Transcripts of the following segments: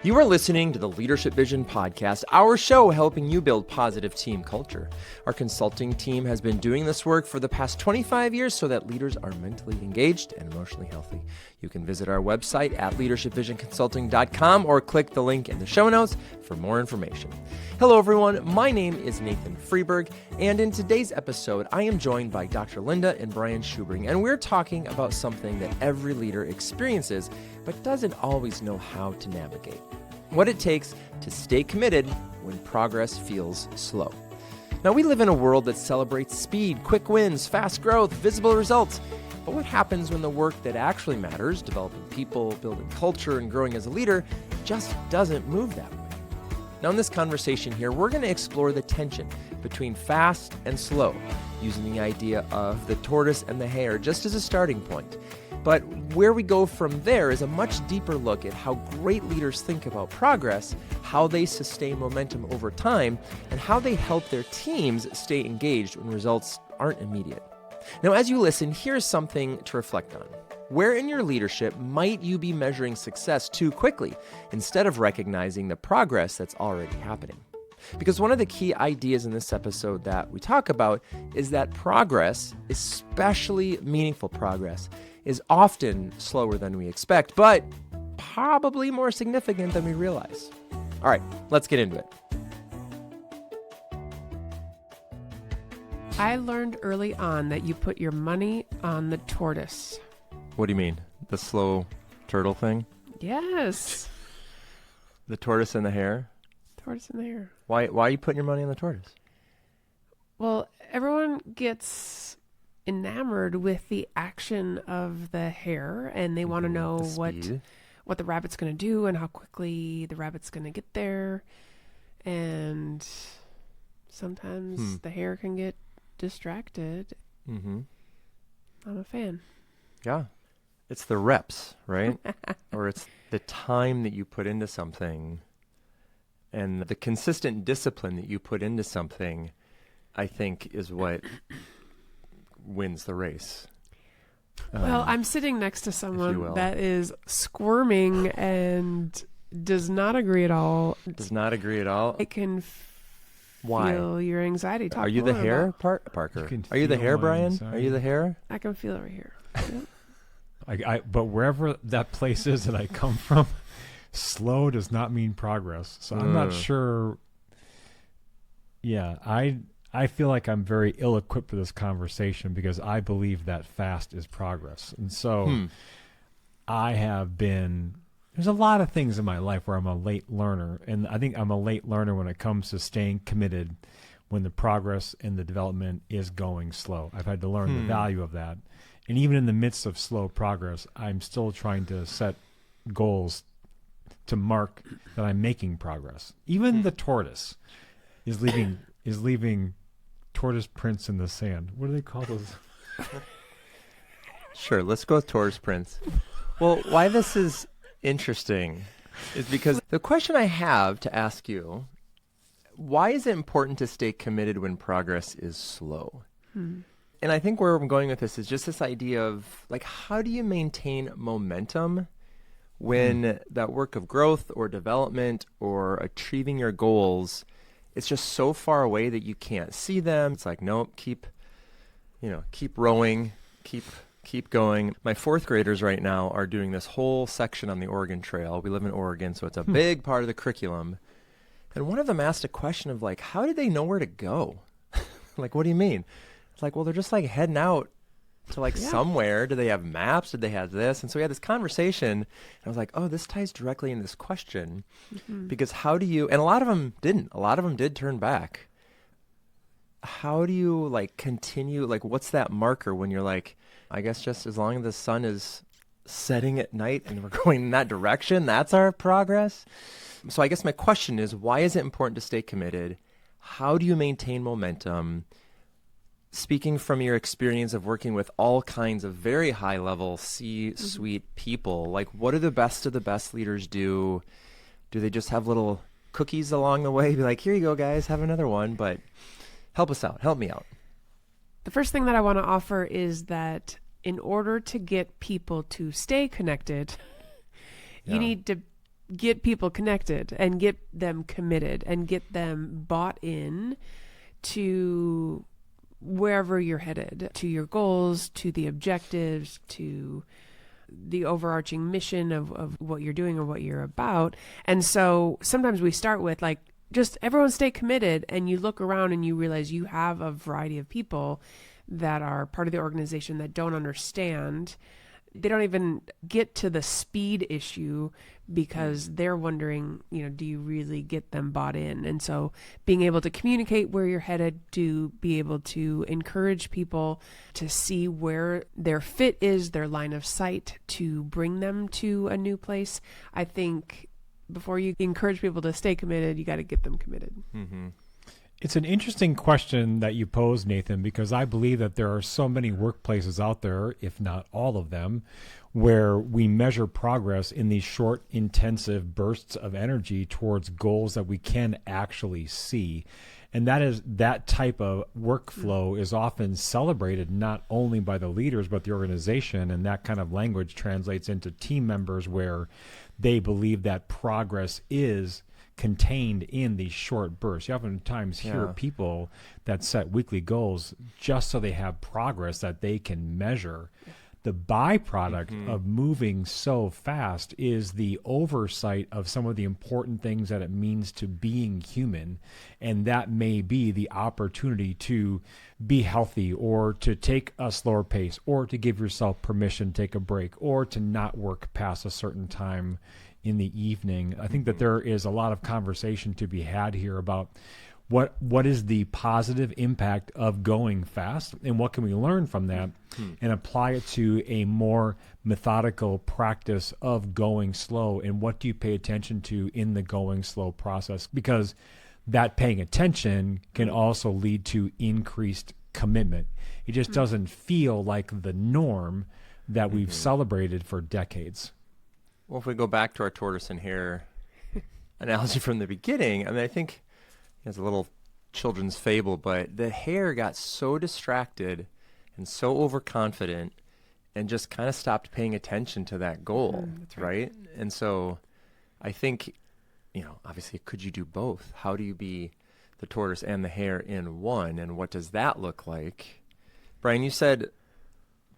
You are listening to the Leadership Vision Podcast, our show helping you build positive team culture. Our consulting team has been doing this work for the past 25 years so that leaders are mentally engaged and emotionally healthy. You can visit our website at leadershipvisionconsulting.com or click the link in the show notes for more information. Hello, everyone. My name is Nathan Freeburg, and in today's episode, I am joined by Dr. Linda and Brian Schubring, and we're talking about something that every leader experiences but doesn't always know how to navigate. What it takes to stay committed when progress feels slow. Now, we live in a world that celebrates speed, quick wins, fast growth, visible results. But what happens when the work that actually matters, developing people, building culture, and growing as a leader, just doesn't move that way? Now, in this conversation here, we're going to explore the tension between fast and slow, using the idea of the tortoise and the hare just as a starting point. But where we go from there is a much deeper look at how great leaders think about progress, how they sustain momentum over time, and how they help their teams stay engaged when results aren't immediate. Now, as you listen, here's something to reflect on. Where in your leadership might you be measuring success too quickly instead of recognizing the progress that's already happening? Because one of the key ideas in this episode that we talk about is that progress, especially meaningful progress, is often slower than we expect, but probably more significant than we realize. All right, let's get into it. I learned early on that you put your money on the tortoise. What do you mean? The slow turtle thing? Yes. The tortoise and the hare? Tortoise and the hare. Why are you putting your money on the tortoise? Well, everyone gets enamored with the action of the hare, and they want to know what the rabbit's going to do and how quickly the rabbit's going to get there. And sometimes the hare can get distracted. Mm-hmm. I'm a fan. Yeah. It's the reps, right? Or it's the time that you put into something and the consistent discipline that you put into something, I think, is what wins the race. Well, I'm sitting next to someone that is squirming and does not agree at all. Does not agree at all? I can feel your anxiety. Are you the hare, Parker? Are you the hare, Brian? Are you the hare? I can feel it right here. Yep. But wherever that place is that I come from, slow does not mean progress. So I'm not sure. Yeah, I feel like I'm very ill-equipped for this conversation because I believe that fast is progress. And so I have been, there's a lot of things in my life where I'm a late learner. And I think I'm a late learner when it comes to staying committed when the progress and the development is going slow. I've had to learn the value of that. And even in the midst of slow progress, I'm still trying to set goals to mark that I'm making progress. Even the tortoise is leaving tortoise prints in the sand. What do they call those? Sure, let's go with tortoise prints. Well, why this is interesting is because the question I have to ask you, why is it important to stay committed when progress is slow? And I think where I'm going with this is just this idea of, like, how do you maintain momentum when that work of growth or development or achieving your goals, it's just so far away that you can't see them. It's like, nope, keep rowing, keep going. My fourth graders right now are doing this whole section on the Oregon Trail. We live in Oregon, so it's a big part of the curriculum. And one of them asked a question of, like, how did they know where to go? Like, what do you mean? It's like, well, they're just like heading out to like somewhere. Do they have maps? Did they have this? And so we had this conversation. And I was like, oh, this ties directly in this question. Because how do you, and a lot of them didn't. A lot of them did turn back. How do you like continue? Like, what's that marker when you're like, I guess just as long as the sun is setting at night and we're going in that direction, that's our progress? So I guess my question is, why is it important to stay committed? How do you maintain momentum? Speaking from your experience of working with all kinds of very high-level C-suite people, like, what do the best of the best leaders do? Do they just have little cookies along the way? Be like, here you go, guys, have another one. But help us out. Help me out. The first thing that I want to offer is that in order to get people to stay connected, you need to get people connected and get them committed and get them bought in to wherever you're headed, to your goals, to the objectives, to the overarching mission of what you're doing or what you're about. And so sometimes we start with like, just everyone stay committed, and you look around and you realize you have a variety of people that are part of the organization that don't understand. They don't even get to the speed issue because they're wondering, do you really get them bought in? And so being able to communicate where you're headed, to be able to encourage people to see where their fit is, their line of sight, to bring them to a new place. I think before you encourage people to stay committed, you got to get them committed. Mm-hmm. It's an interesting question that you pose, Nathan, because I believe that there are so many workplaces out there, if not all of them, where we measure progress in these short, intensive bursts of energy towards goals that we can actually see. And that type of workflow is often celebrated not only by the leaders, but the organization. And that kind of language translates into team members where they believe that progress is contained in these short bursts. You oftentimes hear people that set weekly goals just so they have progress that they can measure. The byproduct of moving so fast is the oversight of some of the important things that it means to being human. And that may be the opportunity to be healthy, or to take a slower pace, or to give yourself permission to take a break, or to not work past a certain time in the evening. I think that there is a lot of conversation to be had here about what is the positive impact of going fast, and what can we learn from that and apply it to a more methodical practice of going slow, and what do you pay attention to in the going slow process, because that paying attention can also lead to increased commitment. It just doesn't feel like the norm that we've celebrated for decades. Well, if we go back to our tortoise and hare analogy from the beginning, I mean, I think it's a little children's fable, but the hare got so distracted and so overconfident and just kind of stopped paying attention to that goal, right? And so I think, obviously, could you do both? How do you be the tortoise and the hare in one, and what does that look like? Brian, you said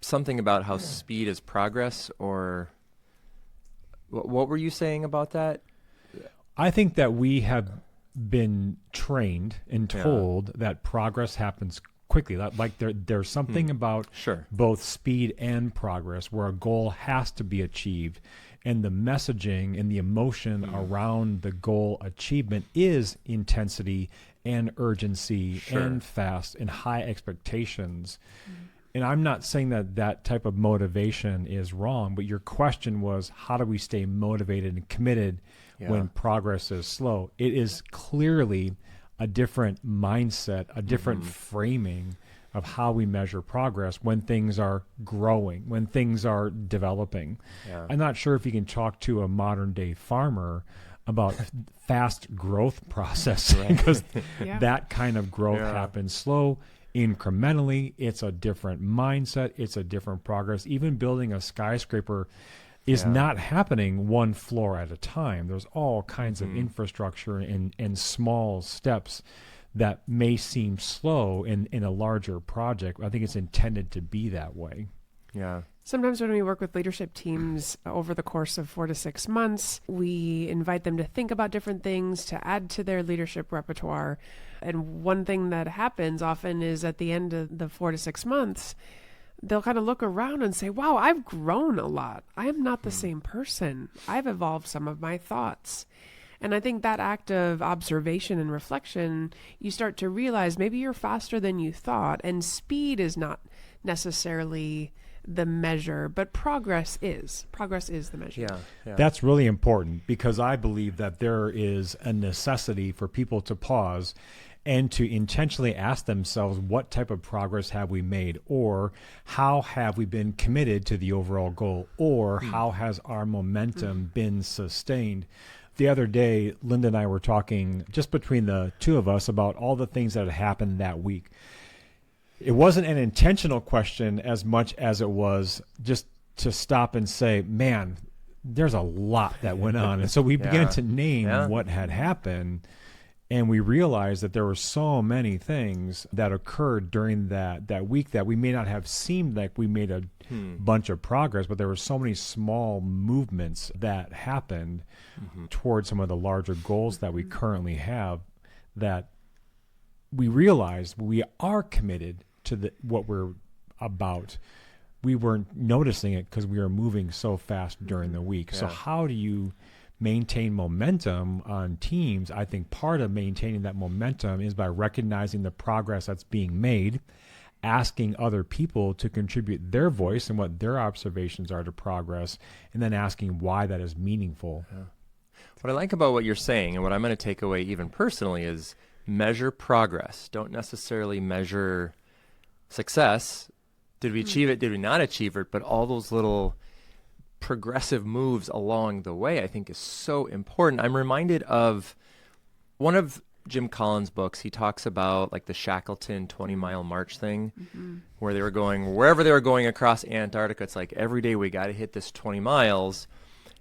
something about how speed is progress, or what were you saying about that? I think that we have been trained and told that progress happens quickly. Like there's something about both speed and progress where a goal has to be achieved, and the messaging and the emotion around the goal achievement is intensity and urgency and fast and high expectations. And I'm not saying that that type of motivation is wrong, but your question was, how do we stay motivated and committed when progress is slow? It is clearly a different mindset, a different framing of how we measure progress when things are growing, when things are developing. I'm not sure if you can talk to a modern day farmer about fast growth process, because that kind of growth happens slow, incrementally. It's a different mindset. It's a different progress. Even building a skyscraper is not happening one floor at a time. There's all kinds of infrastructure and small steps that may seem slow in a larger project. I think it's intended to be that way. Yeah. Sometimes when we work with leadership teams over the course of 4 to 6 months, we invite them to think about different things to add to their leadership repertoire. And one thing that happens often is at the end of the 4 to 6 months, they'll kind of look around and say, wow, I've grown a lot. I am not the same person. I've evolved some of my thoughts. And I think that act of observation and reflection, you start to realize maybe you're faster than you thought, and speed is not necessarily the measure, but progress is. Progress is the measure. Yeah. That's really important, because I believe that there is a necessity for people to pause and to intentionally ask themselves, what type of progress have we made, or how have we been committed to the overall goal, or how has our momentum been sustained? The other day, Linda and I were talking just between the two of us about all the things that had happened that week. It wasn't an intentional question as much as it was just to stop and say, man, there's a lot that went on. And so we began to name what had happened, and we realized that there were so many things that occurred during that week that we may not have seemed like we made a bunch of progress, but there were so many small movements that happened towards some of the larger goals that we currently have, that we realized we are committed to what we're about. We weren't noticing it because we were moving so fast during the week. Yeah. So how do you maintain momentum on teams? I think part of maintaining that momentum is by recognizing the progress that's being made, asking other people to contribute their voice and what their observations are to progress, and then asking why that is meaningful. Yeah. What I like about what you're saying, and what I'm going to take away even personally, is measure progress. Don't necessarily measure success. Did we achieve it? Did we not achieve it? But all those little progressive moves along the way, I think, is so important. I'm reminded of one of Jim Collins' books. He talks about like the Shackleton 20-mile march thing, where they were going, wherever they were going across Antarctica, it's like every day we got to hit this 20 miles.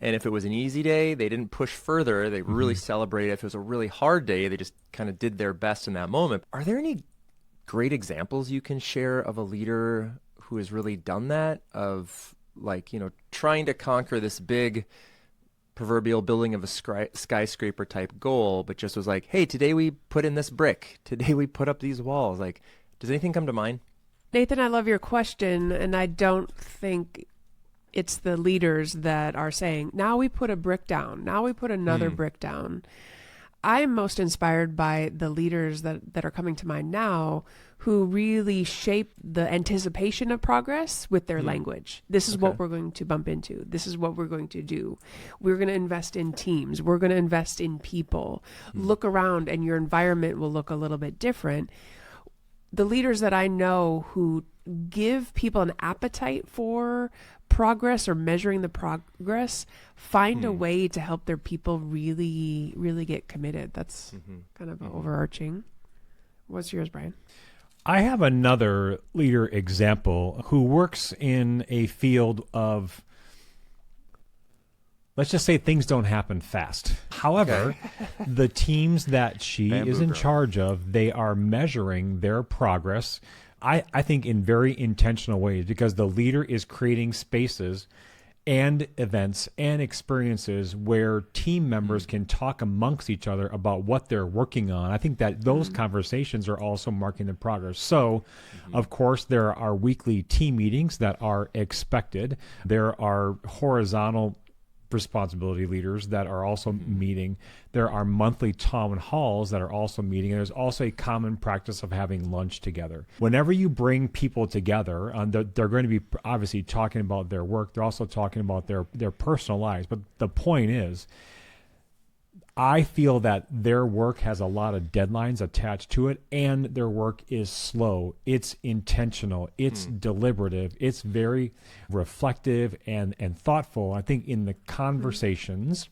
And if it was an easy day, they didn't push further. They really celebrated. If it was a really hard day, they just kind of did their best in that moment. Are there any great examples you can share of a leader who has really done that, of like, you know, trying to conquer this big proverbial building of a skyscraper type goal, but just was like, hey, today we put in this brick. Today we put up these walls. Like, does anything come to mind? Nathan, I love your question, and I don't think it's the leaders that are saying, now we put a brick down, now we put another brick down. I'm most inspired by the leaders that are coming to mind now, who really shape the anticipation of progress with their language. This is what we're going to bump into. This is what we're going to do. We're going to invest in teams. We're going to invest in people. Look around and your environment will look a little bit different. The leaders that I know who give people an appetite for progress or measuring the progress find a way to help their people really, really get committed. That's kind of overarching. What's yours, Brian? I have another leader example who works in a field of, let's just say, things don't happen fast. However, the teams that she is in charge of, they are measuring their progress, I think, in very intentional ways, because the leader is creating spaces and events and experiences where team members can talk amongst each other about what they're working on. I think that those conversations are also marking the progress. So, of course, there are weekly team meetings that are expected. There are horizontal responsibility leaders that are also meeting. There are monthly town halls that are also meeting. And there's also a common practice of having lunch together. Whenever you bring people together, they're going to be obviously talking about their work. They're also talking about their personal lives. But the point is, I feel that their work has a lot of deadlines attached to it, and their work is slow. It's intentional. It's deliberative. It's very reflective and thoughtful. I think in the conversations,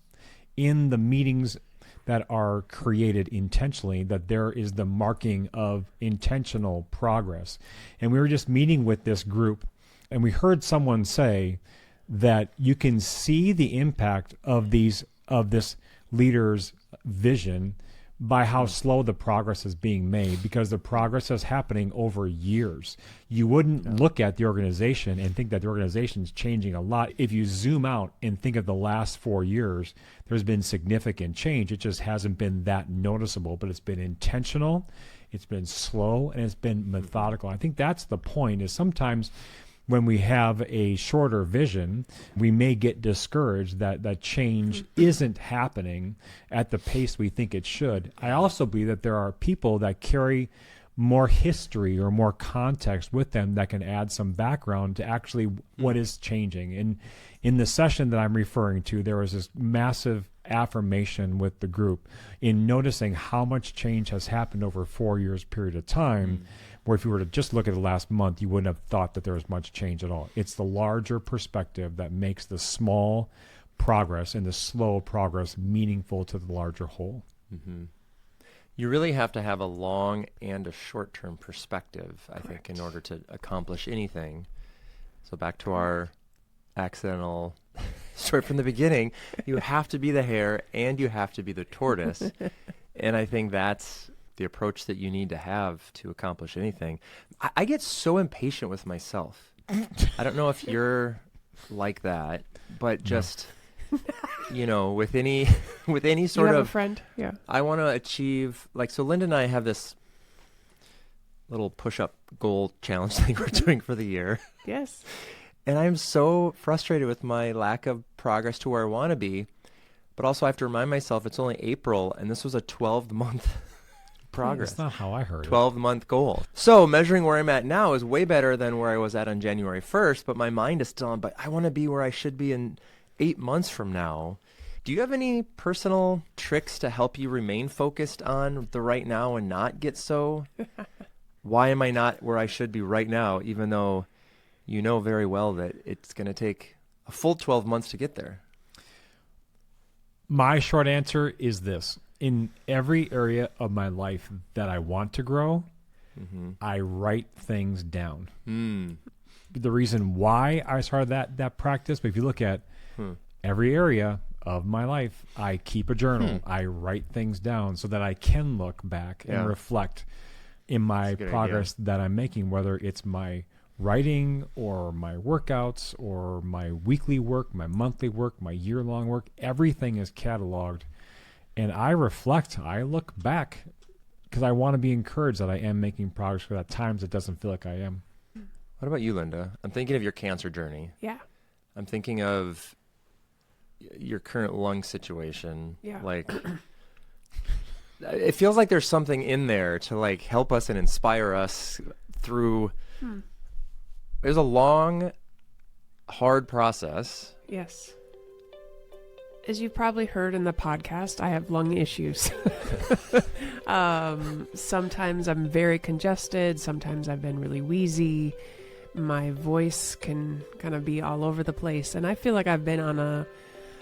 in the meetings that are created intentionally, that there is the marking of intentional progress. And we were just meeting with this group, and we heard someone say that you can see the impact of this leader's vision by how slow the progress is being made, because the progress is happening over years. You wouldn't look at the organization and think that the organization is changing a lot. If you zoom out and think of the last 4 years, there's been significant change. It just hasn't been that noticeable, but it's been intentional, it's been slow, and it's been methodical. I think that's the point, is sometimes when we have a shorter vision, we may get discouraged that change isn't happening at the pace we think it should. I also believe that there are people that carry more history or more context with them that can add some background to actually what is changing. And in the session that I'm referring to, there was this massive affirmation with the group in noticing how much change has happened over a 4 years period of time, where if you were to just look at the last month, you wouldn't have thought that there was much change at all. It's the larger perspective that makes the small progress and the slow progress meaningful to the larger whole. You really have to have a long and a short-term perspective, I think, in order to accomplish anything. So back to our accidental story from the beginning. You have to be the hare and you have to be the tortoise. And I think that's the approach that you need to have to accomplish anything. I get so impatient with myself. I don't know if you're like that, but just, with any sort you have of a friend? Yeah. I want to achieve, so Linda and I have this little push-up goal challenge thing we're doing for the year. Yes. And I'm so frustrated with my lack of progress to where I want to be. But also I have to remind myself it's only April, and this was a 12-month progress. That's not how I heard 12-month goal. So measuring where I'm at now is way better than where I was at on January 1st, but my mind is still on, but I want to be where I should be in 8 months from now. Do you have any personal tricks to help you remain focused on the right now and not get so, why am I not where I should be right now, even though you know very well that it's going to take a full 12 months to get there? My short answer is this. In every area of my life that I want to grow, I write things down. The reason why I started that practice, but if you look at every area of my life, I keep a journal. I write things down so that I can look back and reflect in my progress that I'm making, whether it's my writing or my workouts or my weekly work, my monthly work, my year-long work. Everything is cataloged. And I reflect, I look back because I want to be encouraged that I am making progress, because at times it doesn't feel like I am. What about you, Linda? I'm thinking of your cancer journey. Yeah. I'm thinking of your current lung situation. Yeah. It feels like there's something in there to help us and inspire us through. There's a long, hard process. Yes. As you've probably heard in the podcast, I have lung issues. Sometimes I'm very congested. Sometimes I've been really wheezy. My voice can kind of be all over the place. And I feel like I've been on a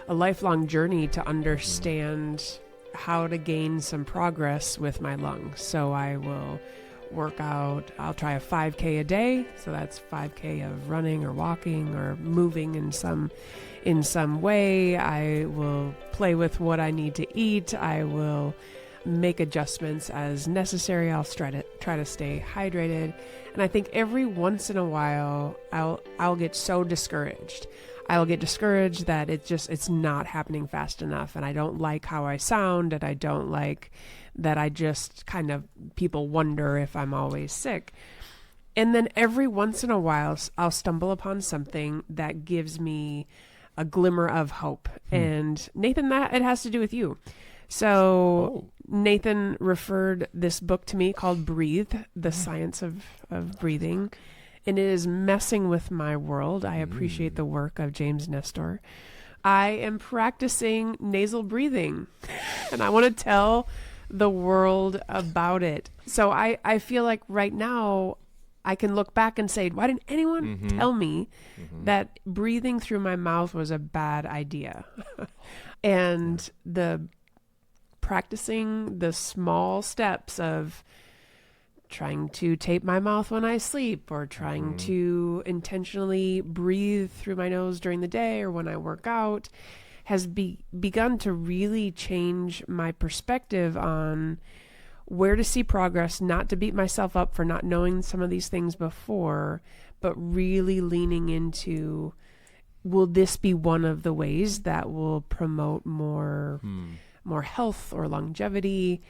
lifelong journey to understand how to gain some progress with my lungs. So I will work out. I'll try a 5K a day. So that's 5K of running or walking or moving in some way. I will play with what I need to eat. I will make adjustments as necessary. I'll try to stay hydrated. And I think every once in a while I'll get so discouraged. I'll get discouraged that it's not happening fast enough, and I don't like how I sound, and I don't like that I just kind of, people wonder if I'm always sick. And then every once in a while, I'll stumble upon something that gives me a glimmer of hope. And Nathan, that it has to do with you. So Nathan referred this book to me called Breathe, The Science of Breathing. And it is messing with my world. I appreciate the work of James Nestor. I am practicing nasal breathing, and I want to tell the world about it. So I feel like right now I can look back and say, why didn't anyone tell me that breathing through my mouth was a bad idea? And the practicing the small steps of trying to tape my mouth when I sleep, or trying to intentionally breathe through my nose during the day or when I work out, has begun to really change my perspective on where to see progress, not to beat myself up for not knowing some of these things before, but really leaning into, will this be one of the ways that will promote more health or longevity?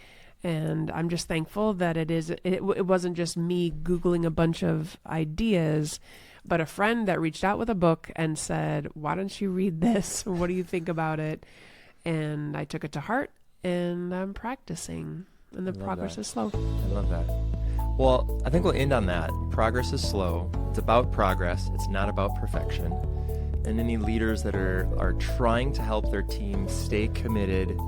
And I'm just thankful that it wasn't just me Googling a bunch of ideas, but a friend that reached out with a book and said, why don't you read this? What do you think about it? And I took it to heart, and I'm practicing, and the progress is slow. I love that. Well, I think we'll end on that. Progress is slow. It's about progress. It's not about perfection. And any leaders that are trying to help their team stay committed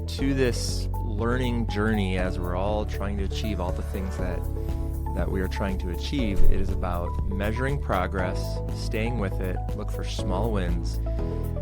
to this learning journey as we're all trying to achieve all the things that we are trying to achieve, it is about measuring progress, staying with it, look for small wins,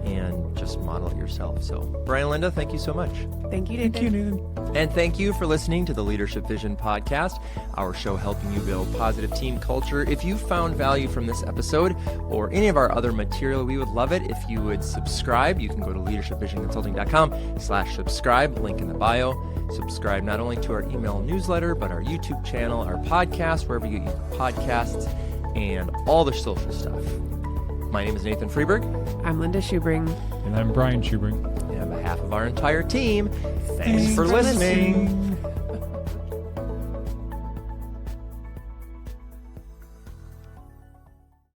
and just model it yourself. So, Brian and Linda, thank you so much. Thank you, Nathan. Thank you, Nathan. And thank you for listening to the Leadership Vision podcast, our show helping you build positive team culture. If you found value from this episode or any of our other material, we would love it if you would subscribe. You can go to leadershipvisionconsulting.com/subscribe, link in the bio. Subscribe not only to our email newsletter, but our YouTube channel, our podcast, wherever you get your podcasts, and all the social stuff. My name is Nathan Freeburg. I'm Linda Schubring. And I'm Brian Schubring. And on behalf of our entire team, thanks Thanks for for listening. listening.